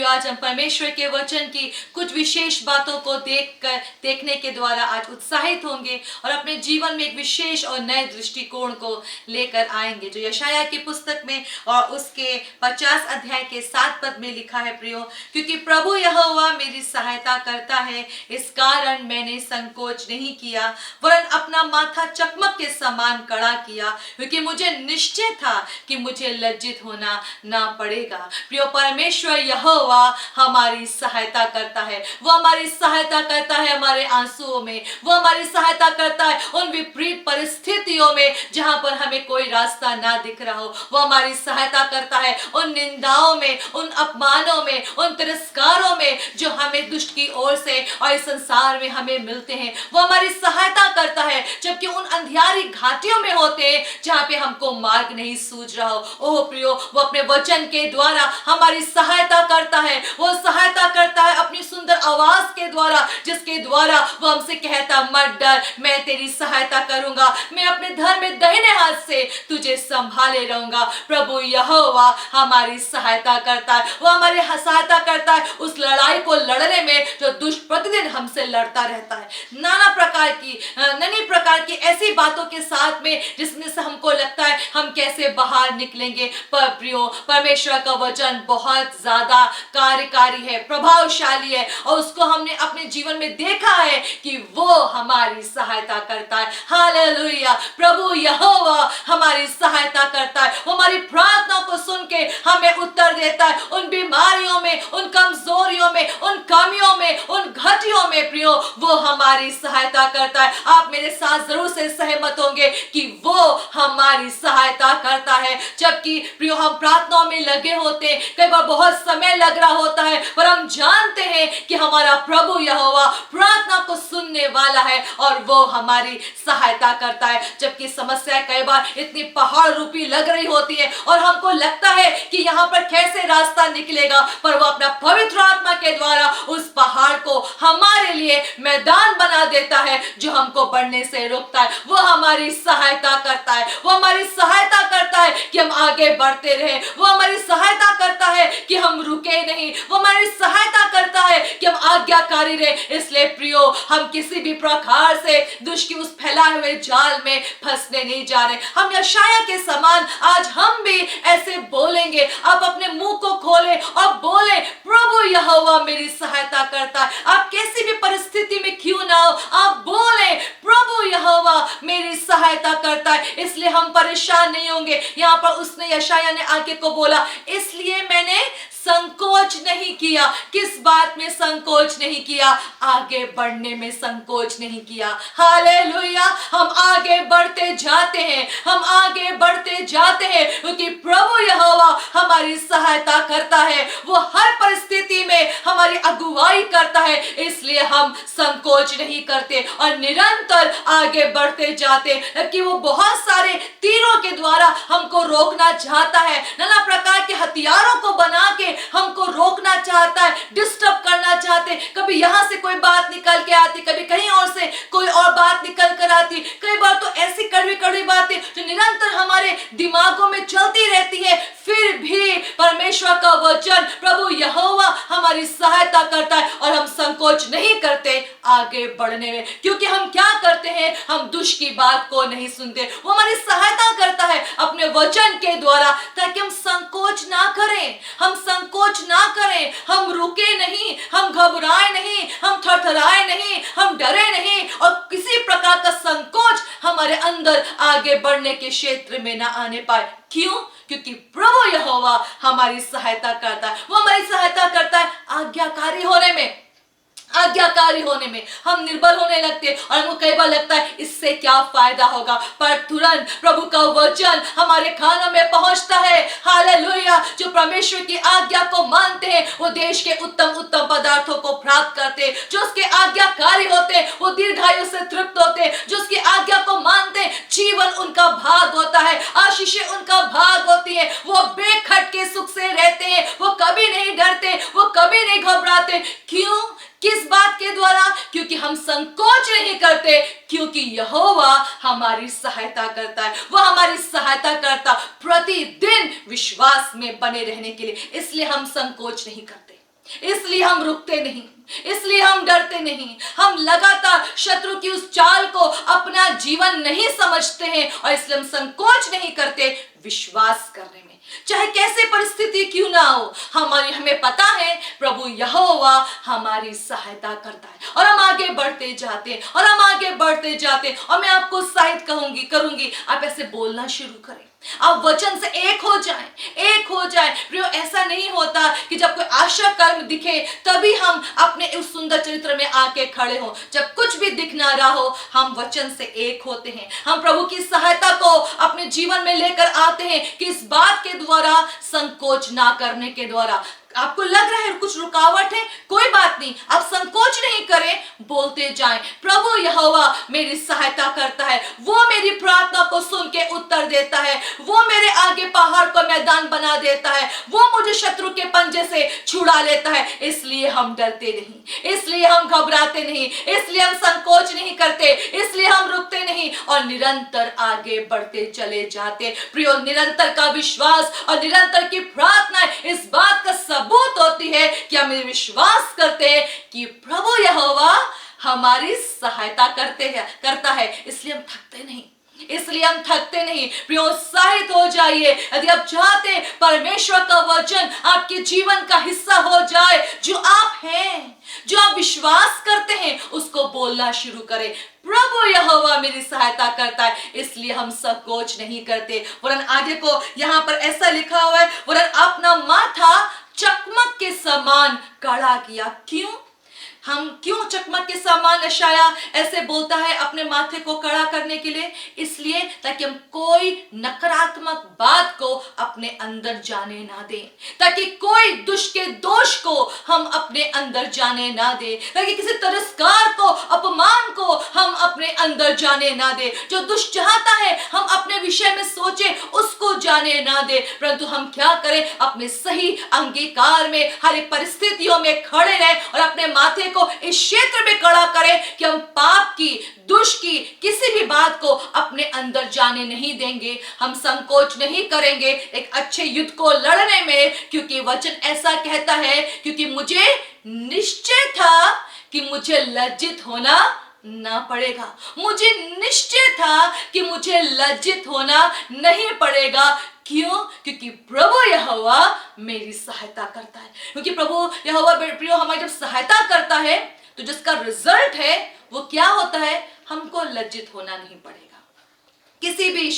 आज हम परमेश्वर के वचन की कुछ विशेष बातों को देखने के द्वारा आज उत्साहित होंगे और अपने जीवन में एक विशेष और नए दृष्टिकोण को लेकर आएंगे, जो यशाया की पुस्तक में और उसके 50 अध्याय के 7 पद में लिखा है। प्रियो, क्योंकि प्रभु यहोवा मेरी सहायता करता है, इस कारण मैंने संकोच नहीं किया, वरन अपना माथा चकमक के समान कड़ा किया, क्योंकि मुझे निश्चय था कि मुझे लज्जित होना ना पड़ेगा। प्रियो, परमेश्वर यहोवा हमारी सहायता करता है। वो हमारी सहायता करता है हमारे आंसुओं में, वो हमारी सहायता करता है उन विपरीत परिस्थितियों में जहां पर हमें कोई रास्ता ना दिख रहा हो। वो हमारी सहायता करता है उन निंदाओं में, उन अपमानों में, उन तिरस्कारों में जो हमें दुष्ट की ओर से और इस संसार में हमें मिलते हैं। वो हमारी सहायता करता है जबकि उन अंधियारी घाटियों में होते हैं जहां पे हमको मार्ग नहीं सूझ रहा हो। ओह प्रियो, वो अपने वचन के द्वारा हमारी सहायता करता है। वो सहायता करता है अपनी सुंदर आवाज के द्वारा, जिसके द्वारा वो हमसे कहता, मत डर, मैं तेरी सहायता करूंगा, मैं अपने धर्म में दाहिने हाथ से तुझे संभाले रहूंगा। प्रभु यहोवा हमारी सहायता करता है। वो हमारी सहायता करता है उस लड़ाई को लड़ने में जो दुष्ट प्रतिदिन हमसे लड़ता रहता है, नाना प्रकार की ऐसी बातों के साथ में जिसमें से हमको लगता है हम कैसे बाहर निकलेंगे। पर प्रियो, परमेश्वर का वचन बहुत ज्यादा कार्यकारी है, प्रभावशाली है और उसको हमने अपने जीवन में देखा है कि वो हमारी सहायता करता है। हालेलुया, प्रभु यहोवा हमारी सहायता करता है। वो हमारी प्रार्थना को सुन के हमें उत्तर देता है उन बीमारियों में, उन कमजोरियों में, उन कमियों में, उन घटियों में। प्रियो, वो हमारी सहायता करता है। आप मेरे साथ जरूर से सहमत होंगे कि वो हमारी सहायता करता है। जबकि प्रियो, हम प्रार्थनाओं में लगे होते हैं, कई बार बहुत समय लग रहा होता है, पर हम जानते हैं कि हमारा प्रभु यहोवा प्रार्थना को सुनने वाला है और वो हमारी सहायता करता है। जबकि समस्या कई बार इतनी पहाड़ रूपी लग रही होती है और हमको लगता है कि यहाँ पर कैसे रास्ता निकलेगा, पर वो अपना पवित्र आत्मा के द्वारा उस पहाड़ को हमारे लिए मैदान बना देता है जो हमको बढ़ने से रोकता है। वो हमारी सहायता करता है। वो हमारी सहायता करता है कि हम आगे बढ़ते रहे। वो हमारी सहायता करता है कि हम रुके नहीं। वो हमारी सहायता करता है कि हम आज्ञाकारी रहे। इसलिए प्रियो, हम किसी भी प्रकार से दुष्ट की उस फैलाए हुए जाल में फंसने नहीं जा रहे। हम यशाया के समान आज हम भी ऐसे बोलेंगे। आप अपने मुंह को खोले और बोले, प्रभु यहोवा मेरी सहायता करता है। आप कैसी भी परिस्थिति में क्यों ना हो, आप बोले, प्रभु यहोवा मेरी सहायता करता है। इसलिए हम परेशान नहीं होंगे। यहाँ पर उसने, यशाया ने आगे को बोला, इसलिए मैंने संकोच नहीं किया। किस बात में संकोच नहीं किया? आगे बढ़ने में संकोच नहीं किया। हालेलुया, हम आगे बढ़ते जाते हैं, हम आगे बढ़ते जाते हैं क्योंकि प्रभु यहोवा हमारी सहायता करता है। वो हर परिस्थिति में हमारी अगुवाई करता है, इसलिए हम संकोच नहीं करते और निरंतर आगे बढ़ते जाते हैं। कि वो बहुत सारे तीरों के द्वारा हमको रोकना चाहता है, नाना प्रकार के हथियारों को बना के हमको रोकना चाहता है, डिस्टर्ब करना चाहते। कभी यहां से कोई बात निकल के आती, कभी कहीं और से कोई और बात निकल कर आती। कई बार तो ऐसी कड़वी कड़वी बातें जो निरंतर हमारे दिमागों में चलती रहती है, फिर भी परमेश्वर का वचन, प्रभु यहोवा हमारी सहायता करता है और हम संकोच नहीं करते आगे बढ़ने में। क्योंकि हम क्या करते हैं, हम दुष्ट की बात को नहीं सुनते। वो हमारी सहायता करता है अपने वचन के द्वारा, ताकि हम संकोच ना करें, हम संकोच ना करें, हम रुके नहीं, हम घबराए नहीं, हम थरथराए नहीं, हम डरे नहीं और किसी प्रकार का संकोच हमारे अंदर आगे बढ़ने के क्षेत्र में ना आने पाए। क्यों? क्योंकि प्रभु यहोवा हमारी सहायता करता है। वो हमारी सहायता करता है आज्ञाकारी होने में। आज्ञाकारी होने में हम निर्बल होने लगते हैं और हमको कई बार लगता है इससे क्या फायदा होगा, पर तुरंत प्रभु का वचन हमारे कानों में पहुंचता है। हालेलुया, जो परमेश्वर की आज्ञा को मानते हैं वो देश के उत्तम उत्तम पदार्थों को प्राप्त करते हैं। जो उसके आज्ञाकारी होते हैं वो दीर्घायु से तृप्त होते हैं। जो उसकी आज्ञा को मानते हैं जीवन उनका भाग होता है, आशीषें उनका भाग होती है। वो बेखटके सुख से रहते हैं, वो कभी नहीं डरते, वो कभी नहीं घबराते। क्यों? किस बात के द्वारा? क्योंकि हम संकोच नहीं करते, क्योंकि यहोवा हमारी सहायता करता है। वह हमारी सहायता करता प्रतिदिन विश्वास में बने रहने के लिए, इसलिए हम संकोच नहीं करते। इसलिए हम रुकते नहीं, इसलिए हम डरते नहीं। हम लगातार शत्रु की उस चाल को अपना जीवन नहीं समझते हैं और इसलिए हम संकोच नहीं करते विश्वास करने में, चाहे कैसे परिस्थिति क्यों ना हो। हमें पता है प्रभु यहोवा हमारी सहायता करता है और हम आगे बढ़ते जाते हैं और हम आगे बढ़ते जाते हैं। और मैं आपको उत्साहित करूंगी, आप ऐसे बोलना शुरू करें, आप वचन से एक हो जाएं, एक हो जाएं। प्रियो, ऐसा नहीं होता कि जब कोई आशा कर्म दिखे तभी हम अपने उस सुंदर चरित्र में आके खड़े हो। जब कुछ भी दिख ना रहा हो, हम वचन से एक होते हैं। हम प्रभु की सहायता को अपने जीवन में लेकर आते हैं कि इस बात के द्वारा, संकोच ना करने के द्वारा। आपको लग रहा है कुछ रुकावट है, कोई बात नहीं, आप संकोच नहीं करें, बोलते जाएं, प्रभु यहोवा मेरी सहायता करता है, वो मेरी प्रार्थना को सुन के उत्तर देता है, वो मेरे आगे पहाड़ को मैदान बना देता है, वो मुझे शत्रु के पंजे से छुड़ा लेता है। इसलिए हम डरते नहीं, इसलिए हम घबराते नहीं, इसलिए हम संकोच नहीं करते, इसलिए हम रुकते नहीं और निरंतर आगे बढ़ते चले जाते। प्रियो, निरंतर का विश्वास और निरंतर की प्रार्थना इस बात का सबूत होती है कि हम विश्वास करते हैं कि प्रभु यहोवा हमारी सहायता करता है, इसलिए हम थकते नहीं, इसलिए हम थकते नहीं। प्रियो, उत्साहित हो जाइए। यदि आप चाहते हैं परमेश्वर का वचन आपके जीवन का हिस्सा हो जाए, जो आप हैं, जो आप विश्वास करते हैं, उसको बोलना शुरू करें, प्रभु यहोवा मेरी सहायता करता है, इसलिए हम संकोच नहीं करते। वरन आगे को यहाँ पर ऐसा लिखा हुआ है, वरन अपना माथा चकमक के समान कड़ा किया। क्यों चकमक के समान यशाया ऐसे बोलता है अपने माथे को कड़ा करने के लिए? इसलिए ताकि हम कोई नकारात्मक बात को अपने अंदर जाने ना दें, ताकि कोई दुष्ट के दोष को हम अपने अंदर जाने ना दें, ताकि किसी तिरस्कार को, अपमान को हम अपने अंदर जाने ना दें। जो दुष्ट चाहता है हम अपने विषय में सोचे, उसको जाने ना दें, परंतु हम क्या करें, अपने सही अंगीकार में हर एक परिस्थितियों में खड़े रहें और अपने माथे को इस क्षेत्र में खड़ा करें कि हम पाप की, दुष्ट की किसी भी बात को अपने अंदर जाने नहीं देंगे। हम संकोच नहीं करेंगे एक अच्छे युद्ध को लड़ने में, क्योंकि वचन ऐसा कहता है, क्योंकि मुझे निश्चय था कि मुझे लज्जित होना ना पड़ेगा। मुझे निश्चय था कि मुझे लज्जित होना नहीं पड़ेगा। क्यों? क्योंकि प्रभु यहोवा मेरी सहायता करता है। क्योंकि प्रभु यहोवा प्रियो हमारी जब सहायता करता है तो जिसका रिजल्ट है वो क्या होता है, हमको लज्जित होना नहीं पड़ेगा। किसी भी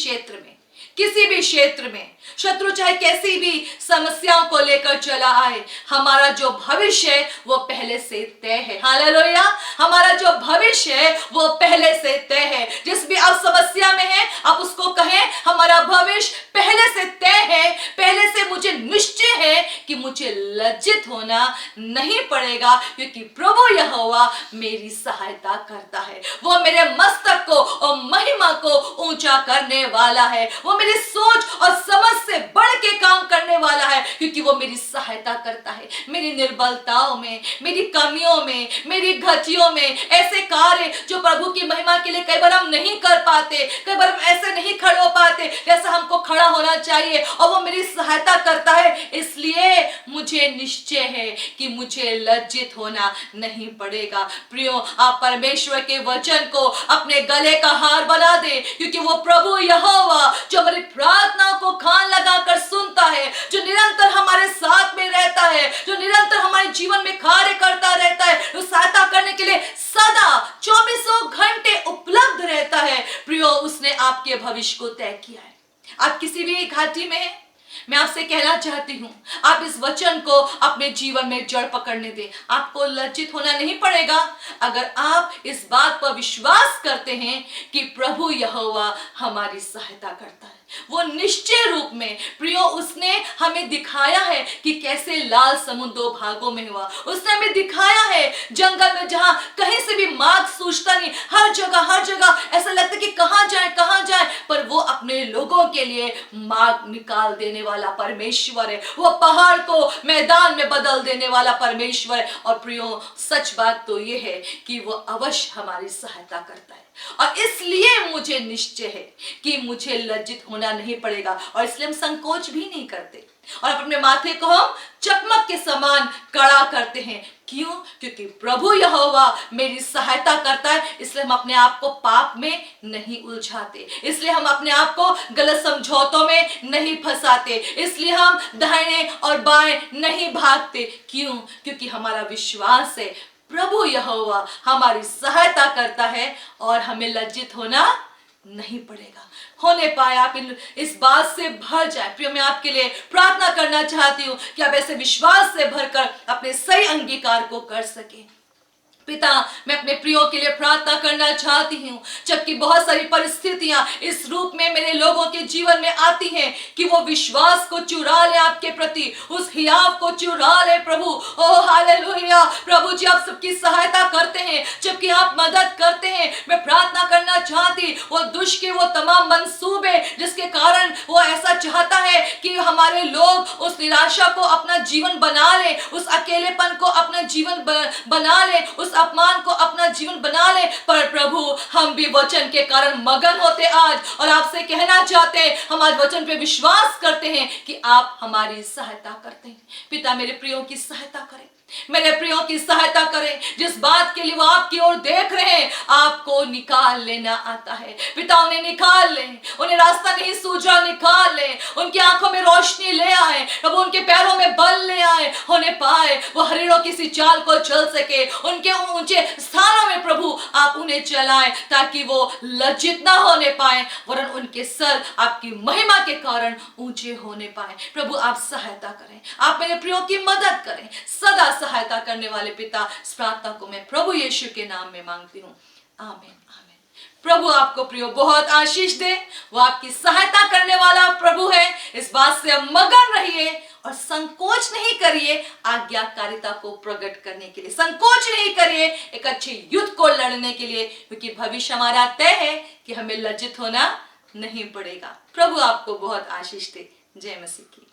क्षेत्र में शत्रु चाहे कैसी भी समस्याओं को लेकर चला आए, हमारा जो भविष्य है वो पहले से तय है। हालेलुया! हमारा जो भविष्य है वो पहले से तय है। जिस भी आप समस्या में हैं, आप उसको कहें, हमारा भविष्य पहले से तय है, पहले से मुझे निश्चय है कि मुझे लज्जित होना नहीं पड़ेगा, क्योंकि प्रभु यहोवा मेरी सहायता करता है। वो मेरे मस्तक को और महिमा को ऊंचा करने वाला है। वो मेरी सोच और समझ से बढ़ के काम करने वाला है, क्योंकि वो मेरी सहायता करता है। मेरी निर्बलताओं में, मेरी कमियों में, मेरी घटियों में, ऐसे कार्य जो प्रभु की महिमा के लिए कई बार हम नहीं कर पाते, कई बार हम ऐसे नहीं खड़े हो पाते जैसा हमको खड़ा होना चाहिए, और वो मेरी सहायता करता है। इसलिए मुझे निश्चय है कि मुझे लज्जित होना नहीं पड़ेगा। प्रियो, आप परमेश्वर के वचन को अपने गले का हार बना दे, क्योंकि वो प्रभु यहोवा जो हमारी प्रार्थनाओं को कान लगाकर सुनता है, जो निरंतर हमारे साथ में रहता है, जो निरंतर हमारे जीवन में कार्य करता रहता है, जो सहायता करने के लिए सदा 24 घंटे उपलब्ध रहता है। प्रियो, उसने आपके भविष्य को तय किया है। आप किसी भी घाटी में हैं, मैं आपसे कहना चाहती हूं, आप इस वचन को अपने जीवन में जड़ पकड़ने दें। आपको लज्जित होना नहीं पड़ेगा अगर आप इस बात पर विश्वास करते हैं कि प्रभु यहोवा हमारी सहायता करता है। वो निश्चय रूप में, प्रियो, उसने हमें दिखाया है कि कैसे लाल समुद्र 2 भागों में हुआ। उसने हमें दिखाया है जंगल में, जहां कहीं से भी मार्ग सूझता नहीं, हर जगह ऐसा लगता है कि कहां जाए, पर वो अपने लोगों के लिए मार्ग निकाल देने वाला परमेश्वर है। वो पहाड़ को मैदान में बदल देने वाला परमेश्वर है। और प्रियो, सच बात तो ये है कि वो अवश्य हमारी सहायता करता है, और इसलिए मुझे निश्चय है कि मुझे लज्जित होना नहीं पड़ेगा, और इसलिए हम संकोच भी नहीं करते। और अपने माथे को हम चकमक के समान कड़ा करते हैं। क्यों? क्योंकि प्रभु यहोवा मेरी सहायता करता है, इसलिए हम अपने आप को पाप में नहीं उलझाते, इसलिए हम अपने आप को गलत समझौतों में नहीं फंसाते, इसलिए हम दाहिने और बाएं नहीं भागते। क्यों? क्योंकि हमारा विश्वास है प्रभु यहोवा हमारी सहायता करता है और हमें लज्जित होना नहीं पड़ेगा। होने पाए आप इस बात से भर जाए। प्रिय, मैं आपके लिए प्रार्थना करना चाहती हूं कि आप ऐसे विश्वास से भरकर अपने सही अंगीकार को कर सकें। पिता, मैं अपने प्रियो के लिए प्रार्थना करना चाहती हूँ, जबकि बहुत सारी परिस्थितियां इस रूप में मेरे लोगों के जीवन में आती हैं कि वो विश्वास को चुरा ले आपके प्रति, उस हियाव को चुरा ले प्रभु। ओ हालेलुया, प्रभु जी आप सबकी सहायता करते हैं, जबकि आप मदद करते हैं। मैं प्रार्थना करना चाहती, वो दुष्ट के वो तमाम मंसूबे जिसके कारण वो ऐसा चाहता है कि हमारे लोग उस निराशा को अपना जीवन बना ले, उस अकेलेपन को अपना जीवन बना ले, उस अपमान को अपना जीवन बना ले, पर प्रभु हम भी वचन के कारण मगन होते आज, और आपसे कहना चाहते हैं, हम आज वचन पे विश्वास करते हैं कि आप हमारी सहायता करते हैं। पिता, मेरे प्रियो की सहायता करें, मेरे प्रियो की सहायता करें। जिस बात के लिए वो आपकी ओर देख रहे हैं, आपको निकाल लेना आता है। पिता, उन्हें निकाल ले, उन्हें रास्ता नहीं सूझा, निकाल ले, उनकी आंखों में रोशनी ले आए प्रभु, उनके पैरों में बल ले आए, होने पाए वो हरिणों की सी चाल को चल सके, उनके ऊंचे स्थानों में प्रभु आप उन्हें चलाएं, ताकि वो लज्जित ना होने पाए, वरन उनके सर आपकी महिमा के कारण ऊंचे होने पाए। प्रभु आप सहायता करें, आप मेरे प्रियो की मदद करें, सदा सहायता करने वाले पिता, इस प्रार्थना को मैं प्रभु यीशु के नाम में मांगती हूँ, आमीन आमीन। प्रभु आपको प्रियो बहुत आशीष दे, वो आपकी सहायता करने वाला प्रभु है। इस बात से आप मगन रहिए और संकोच नहीं करिए आज्ञाकारिता को प्रकट करने के लिए, संकोच नहीं करिए एक अच्छे युद्ध को लड़ने के लिए, क्योंकि भविष्य हमारा तय है कि हमें लज्जित होना नहीं पड़ेगा। प्रभु आपको बहुत आशीष दे। जय मसीह की।